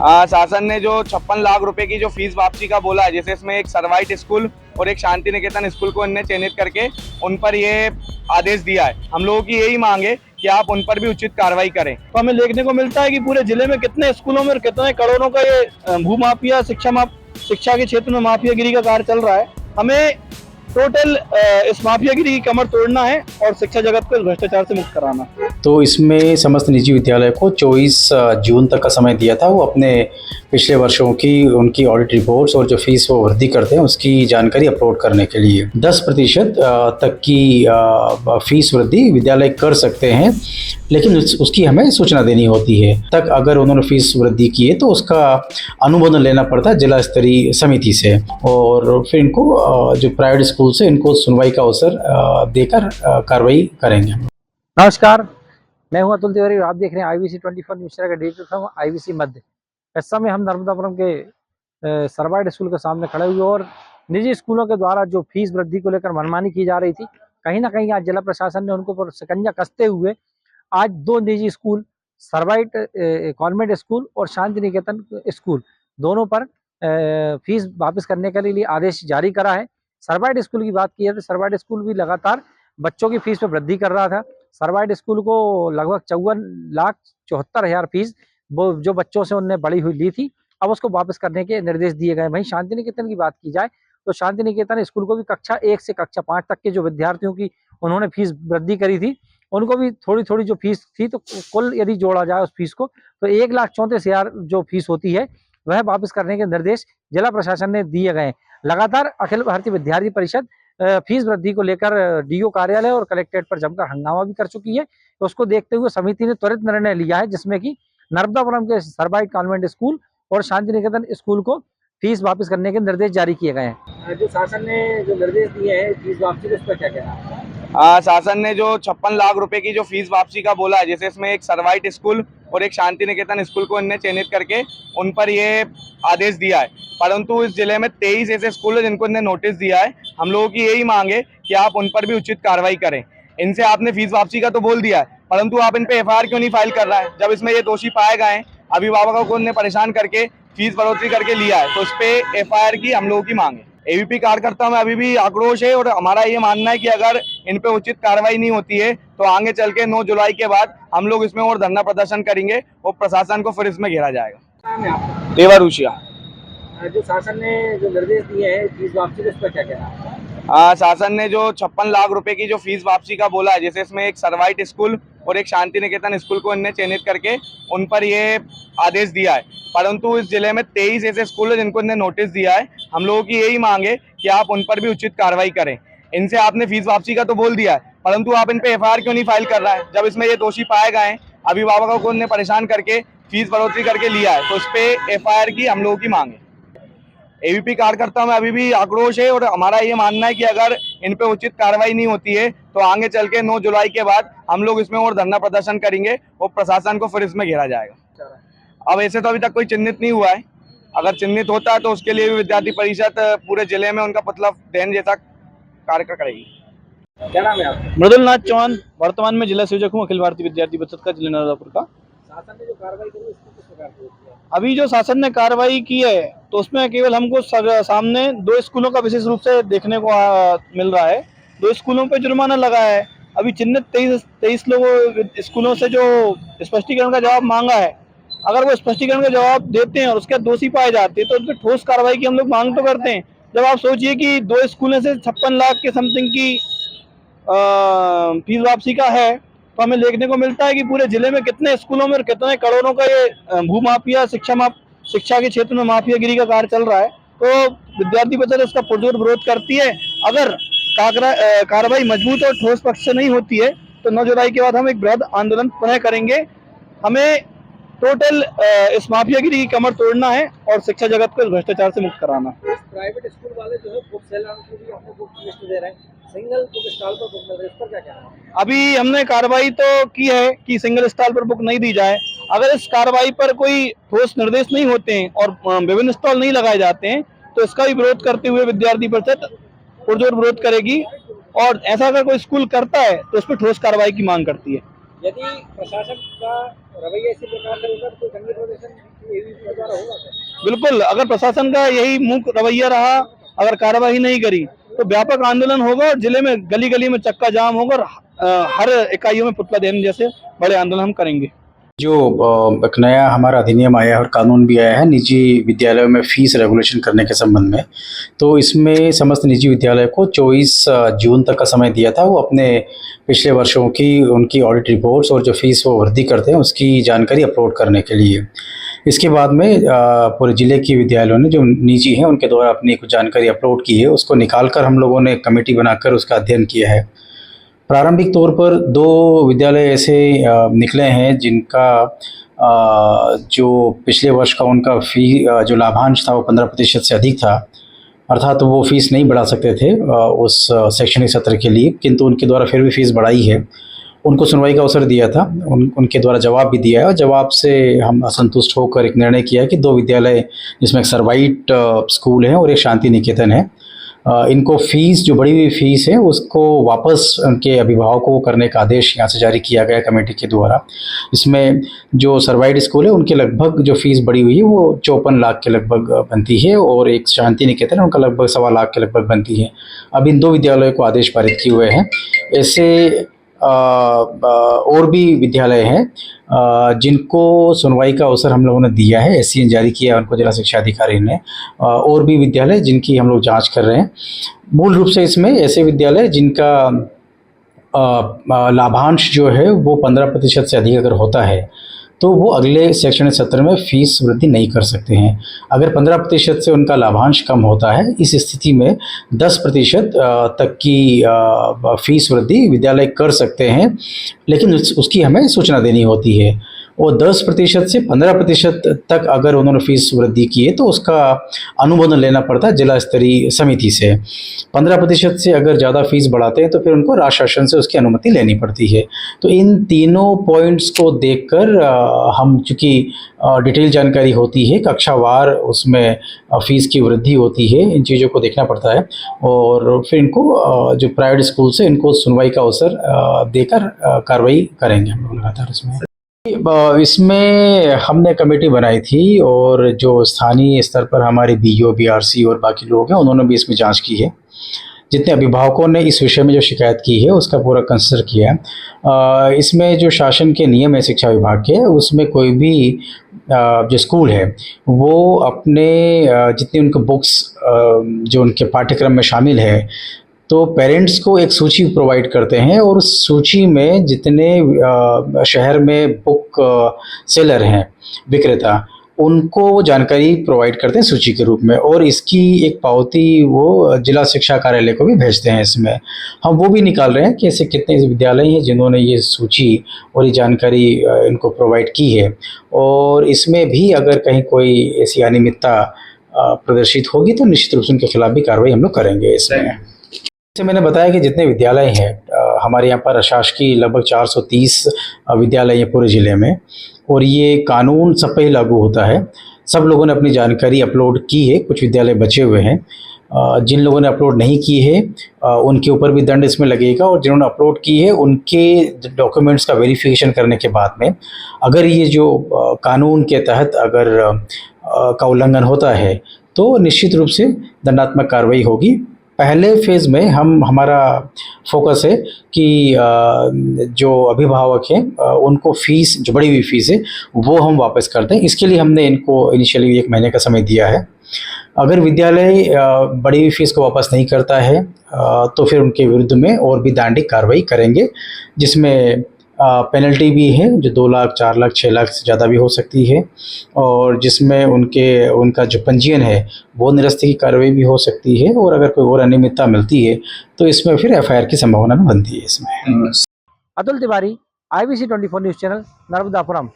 शासन ने जो 56 लाख रुपए की जो फीस वापसी का बोला है, जैसे इसमें एक सरवाइट स्कूल और एक शांति निकेतन स्कूल को इनने चयनित करके उन पर ये आदेश दिया है। हम लोगों की यही मांग है कि आप उन पर भी उचित कार्रवाई करें। तो हमें देखने को मिलता है कि पूरे जिले में कितने स्कूलों में और कितने करोड़ों का ये भूमाफिया शिक्षा के क्षेत्र में माफियागिरी का कार्य चल रहा है। हमें टोटल इस माफियागिरी की कमर तोड़ना है और शिक्षा जगत को इस भ्रष्टाचार से मुक्त कराना। तो इसमें समस्त निजी विद्यालय को 24 जून तक का समय दिया था। वो अपने पिछले वर्षों की उनकी ऑडिट रिपोर्ट्स और जो फीस वो वृद्धि करते हैं उसकी जानकारी अपलोड करने के लिए 10% तक की फीस वृद्धि विद्यालय कर सकते हैं, लेकिन उसकी हमें सूचना देनी होती है। तक अगर उन्होंने फीस वृद्धि की है तो उसका अनुमोदन लेना पड़ता है जिला स्तरीय समिति से, और फिर इनको जो प्राइवेट स्कूल से इनको सुनवाई का अवसर देकर कार्रवाई करेंगे। नमस्कार, मैं हूं अतुल तिवारी और आप देख रहे हैं IBC 24 न्यूज़ चैनल का डिजिटल फ्रॉम IBC मध्य। इस समय हम नर्मदापुरम के सरवाइट स्कूल के सामने खड़े हुए और निजी स्कूलों के द्वारा जो फीस वृद्धि को लेकर मनमानी की जा रही थी, कहीं ना कहीं आज जिला प्रशासन ने उनको पर शिकंजा कसते हुए आज दो निजी स्कूल सरवाइट कॉन्वेंट स्कूल और शांति निकेतन स्कूल दोनों पर फीस वापस करने के लिए आदेश जारी करा है। सरवाइट स्कूल की बात की है तो सरवाइट स्कूल भी लगातार बच्चों की फीस में वृद्धि कर रहा था। सरवाइट स्कूल को लगभग 54,74,000 फीस वो जो बच्चों से उनने बढ़ी हुई ली थी, अब उसको वापस करने के निर्देश दिए गए। वहीं शांति निकेतन की बात की जाए तो शांति निकेतन स्कूल को भी कक्षा 1 से कक्षा 5 तक के जो विद्यार्थियों की उन्होंने फीस वृद्धि करी थी, उनको भी थोड़ी थोड़ी जो फीस थी, तो कुल यदि जोड़ा जाए उस फीस को तो 1,34,000 जो फीस होती है वह वापस करने के निर्देश जिला प्रशासन ने दिए गए। लगातार अखिल भारतीय विद्यार्थी परिषद फीस वृद्धि को लेकर DO कार्यालय और कलेक्ट्रेट पर जमकर हंगामा भी कर चुकी है। तो उसको देखते हुए समिति ने त्वरित निर्णय लिया है, जिसमें कि नर्मदापुरम के सरवाइट कॉन्वेंट स्कूल और शांति निकेतन स्कूल को फीस वापस करने के निर्देश जारी किए गए हैं। जो शासन ने जो निर्देश दिए हैं फीस वापसी के, उस पर क्या कहना है? शासन ने जो 56 लाख रुपए की जो फीस वापसी का बोला है, जैसे इसमें एक सरवाइट स्कूल और एक शांति निकेतन स्कूल को इनने चयनित करके उन पर ये आदेश दिया है। परंतु इस जिले में 23 ऐसे स्कूल है जिनको इनने नोटिस दिया है। हम लोगों की यही मांग है कि आप उन पर भी उचित कार्रवाई करें। इनसे आपने फीस वापसी का तो बोल दिया है, परंतु आप इन पे FIR क्यों नहीं फाइल कर रहा है? जब इसमें ये दोषी पाए गए हैं, अभिभावकों को उनने परेशान करके फीस बढ़ोतरी करके लिया है, तो इस पे FIR की हम लोगों की मांग है। AVP कार्यकर्ताओं में अभी भी आक्रोश है और हमारा ये मानना है कि अगर इन पे उचित कार्रवाई नहीं होती है तो आगे चल के 9 जुलाई के बाद हम लोग इसमें और धरना प्रदर्शन करेंगे और प्रशासन को फिर इसमें घेरा जाएगा। देवारुषिया। जो शासन ने जो निर्देश दिए हैं फीस वापसी के, उस पर क्या कहना है? शासन ने जो 56 लाख रुपए की जो फीस वापसी का बोला है, जैसे इसमें एक सरवाइट स्कूल और एक शांति निकेतन स्कूल को इनने चयनित करके उन पर ये आदेश दिया है। परंतु इस जिले में 23 ऐसे स्कूल है जिनको इनने नोटिस दिया है। हम लोगों की यही मांग है कि आप उन पर भी उचित कार्रवाई करें। इनसे आपने फीस वापसी का तो बोल दिया है, परंतु आप इन पे FIR क्यों नहीं फाइल कर रहा है? जब इसमें ये दोषी पाए गए हैं, अभिभावकों को उनने परेशान करके फीस बढ़ोतरी करके लिया है, तो इस पे FIR की हम लोगों की मांग है। AVP कार्यकर्ताओं में अभी भी आक्रोश है और हमारा ये मानना है कि अगर इन पे उचित कार्रवाई नहीं होती है तो आगे चल के 9 जुलाई के बाद हम लोग इसमें और धरना प्रदर्शन करेंगे और प्रशासन को फिर इसमें घेरा जाएगा। अब ऐसे तो अभी तक कोई चिन्हित नहीं हुआ है। अगर चिन्हित होता है तो उसके लिए भी विद्यार्थी परिषद पूरे जिले में उनका मतलब देन जैसा कार्य करेगी। क्या नाम है आपका? मृदुलनाथ चौहान, वर्तमान में जिला संयोजक हूँ अखिल भारतीय विद्यार्थी परिषद का जिला नर्मदापुर का। शासन ने जो कार्रवाई करी उसको किस प्रकार से किया? अभी जो शासन ने कार्रवाई की है तो उसमें केवल हमको सामने 2 स्कूलों का विशेष रूप से देखने को मिल रहा है। 2 स्कूलों पे जुर्माना लगा है। अभी चिन्हित 23 लोगों स्कूलों से जो स्पष्टीकरण का जवाब मांगा है, अगर वो स्पष्टीकरण का जवाब देते हैं और उसके दोषी पाए जाते हैं तो उन पर ठोस कार्रवाई की हम लोग मांग तो करते हैं। जब आप सोचिए कि 2 स्कूलों से 56 लाख के समथिंग की फीस वापसी का है, तो हमें देखने को मिलता है कि पूरे जिले में कितने स्कूलों में और कितने करोड़ों का ये भूमाफिया शिक्षा के क्षेत्र में माफियागिरी का कार्य चल रहा है। तो विद्यार्थी परिषद इसका पुरजोर विरोध करती है। अगर कार्रवाई मजबूत और ठोस पक्ष से नहीं होती है तो 9 जुलाई के बाद हम एक बृहद आंदोलन पुनः करेंगे। हमें टोटल इस माफियागिरी की कमर तोड़ना है और शिक्षा जगत को इस भ्रष्टाचार से मुक्त कराना। प्राइवेट स्कूल वाले जो है बुक सेलर को भी अपने बुक लिस्ट दे रहे हैं, सिंगल बुक स्टॉल पर बुक मिल रही है, इस पर क्या कहना है? अभी हमने कार्रवाई तो की है कि सिंगल स्टॉल पर बुक नहीं दी जाए। अगर इस कार्रवाई पर कोई ठोस निर्देश नहीं होते हैं और विभिन्न स्टॉल नहीं लगाए जाते हैं तो इसका भी विरोध करते हुए विद्यार्थी परिषद पुरजोर विरोध करेगी और ऐसा अगर कोई स्कूल करता है तो उस पर ठोस कार्रवाई की मांग करती है। यदि प्रशासन का रवैया इसी प्रकार से होगा तो दंगे प्रदर्शन बिल्कुल, अगर प्रशासन का यही मूक रवैया रहा, अगर कार्रवाई नहीं करी तो व्यापक आंदोलन होगा और जिले में गली गली में चक्का जाम होगा और हर इकाइयों में पुतला दहन जैसे बड़े आंदोलन हम करेंगे। जो एक नया हमारा अधिनियम आया है और कानून भी आया है निजी विद्यालयों में फ़ीस रेगुलेशन करने के संबंध में, तो इसमें समस्त निजी विद्यालय को 24 जून तक का समय दिया था वो अपने पिछले वर्षों की उनकी ऑडिट रिपोर्ट्स और जो फ़ीस वो वृद्धि करते हैं उसकी जानकारी अपलोड करने के लिए। इसके बाद में पूरे ज़िले के विद्यालयों ने जो निजी हैं उनके द्वारा अपनी कुछ जानकारी अपलोड की है, उसको निकाल कर हम लोगों ने कमेटी बनाकर उसका अध्ययन किया है। प्रारंभिक तौर पर 2 विद्यालय ऐसे निकले हैं जिनका जो पिछले वर्ष का उनका जो लाभांश था वो 15% से अधिक था, अर्थात वो फ़ीस नहीं बढ़ा सकते थे उस शैक्षणिक सत्र के लिए, किंतु उनके द्वारा फिर भी फ़ीस बढ़ाई है। उनको सुनवाई का अवसर दिया था, उनके द्वारा जवाब भी दिया है और जवाब से हम असंतुष्ट होकर एक निर्णय किया कि 2 विद्यालय जिसमें एक सरवाइट स्कूल है और एक शांति निकेतन है, इनको फ़ीस जो बढ़ी हुई फ़ीस है उसको वापस उनके अभिभावकों को करने का आदेश यहाँ से जारी किया गया कमेटी के द्वारा। इसमें जो सरवाइट स्कूल है उनके लगभग जो फ़ीस बढ़ी हुई है वो 54 लाख के लगभग बनती है और एक शांति निकेतन है उनका लगभग 1.25 लाख के लगभग बनती है। अब इन 2 विद्यालयों को आदेश पारित किए हुए हैं। ऐसे और भी विद्यालय हैं जिनको सुनवाई का अवसर हम लोगों ने दिया है, एससीएन जारी किया उनको जिला शिक्षा अधिकारी ने, और भी विद्यालय जिनकी हम लोग जांच कर रहे हैं। मूल रूप से इसमें ऐसे विद्यालय जिनका लाभांश जो है वो 15% से अधिक अगर होता है तो वो अगले शैक्षणिक सत्र में फ़ीस वृद्धि नहीं कर सकते हैं। अगर 15% से उनका लाभांश कम होता है, इस स्थिति में 10% तक की फ़ीस वृद्धि विद्यालय कर सकते हैं, लेकिन उसकी हमें सूचना देनी होती है। और 10% से 15% तक अगर उन्होंने फ़ीस वृद्धि की है तो उसका अनुमोदन लेना पड़ता है जिला स्तरीय समिति से। 15% से अगर ज़्यादा फ़ीस बढ़ाते हैं तो फिर उनको राज्य शासन से उसकी अनुमति लेनी पड़ती है। तो इन तीनों पॉइंट्स को देखकर हम चूँकि डिटेल जानकारी होती है, कक्षावार उसमें फ़ीस की वृद्धि होती है, इन चीज़ों को देखना पड़ता है और फिर इनको जो प्राइवेट स्कूल से इनको सुनवाई का अवसर देकर कार्रवाई करेंगे हम लोग लगातार इसमें। इसमें हमने कमेटी बनाई थी और जो स्थानीय स्तर पर हमारे बीओ, बीआरसी और बाकी लोग हैं उन्होंने भी इसमें जांच की है। जितने अभिभावकों ने इस विषय में जो शिकायत की है उसका पूरा कंसिडर किया है। इसमें जो शासन के नियम है शिक्षा विभाग के, उसमें कोई भी जो स्कूल है वो अपने जितनी उनके बुक्स जो उनके पाठ्यक्रम में शामिल है तो पेरेंट्स को एक सूची प्रोवाइड करते हैं और उस सूची में जितने शहर में बुक सेलर हैं, विक्रेता, उनको जानकारी प्रोवाइड करते हैं सूची के रूप में और इसकी एक पावती वो जिला शिक्षा कार्यालय को भी भेजते हैं। इसमें हम वो भी निकाल रहे हैं कि ऐसे कितने विद्यालय हैं जिन्होंने ये सूची और ये जानकारी इनको प्रोवाइड की है और इसमें भी अगर कहीं कोई ऐसी अनियमितता प्रदर्शित होगी तो निश्चित रूप से उनके खिलाफ भी कार्रवाई हम लोग करेंगे। इसमें जैसे मैंने बताया कि जितने विद्यालय हैं हमारे यहाँ पर अशासकीय लगभग 430 विद्यालय हैं पूरे ज़िले में और ये कानून सब पे ही लागू होता है। सब लोगों ने अपनी जानकारी अपलोड की है, कुछ विद्यालय बचे हुए हैं। जिन लोगों ने अपलोड नहीं की है उनके ऊपर भी दंड इसमें लगेगा और जिन्होंने अपलोड की है उनके डॉक्यूमेंट्स का वेरिफिकेशन करने के बाद में अगर ये जो कानून के तहत अगर का उल्लंघन होता है तो निश्चित रूप से दंडात्मक कार्रवाई होगी। पहले फेज़ में हमारा फोकस है कि जो अभिभावक हैं उनको फ़ीस जो बढ़ी हुई फ़ीस है वो हम वापस कर दें। इसके लिए हमने इनको इनिशियली 1 महीने का समय दिया है। अगर विद्यालय बढ़ी हुई फ़ीस को वापस नहीं करता है तो फिर उनके विरुद्ध में और भी दंडिक कार्रवाई करेंगे, जिसमें पेनल्टी भी है जो 2 लाख, 4 लाख, 6 लाख से ज़्यादा भी हो सकती है और जिसमें उनका जो पंजीयन है वो निरस्त की कार्रवाई भी हो सकती है और अगर कोई और अनियमितता मिलती है तो इसमें फिर एफआईआर की संभावना भी बनती है। इसमें Atul Tiwari, IBC 24 news channel, Narmadapuram.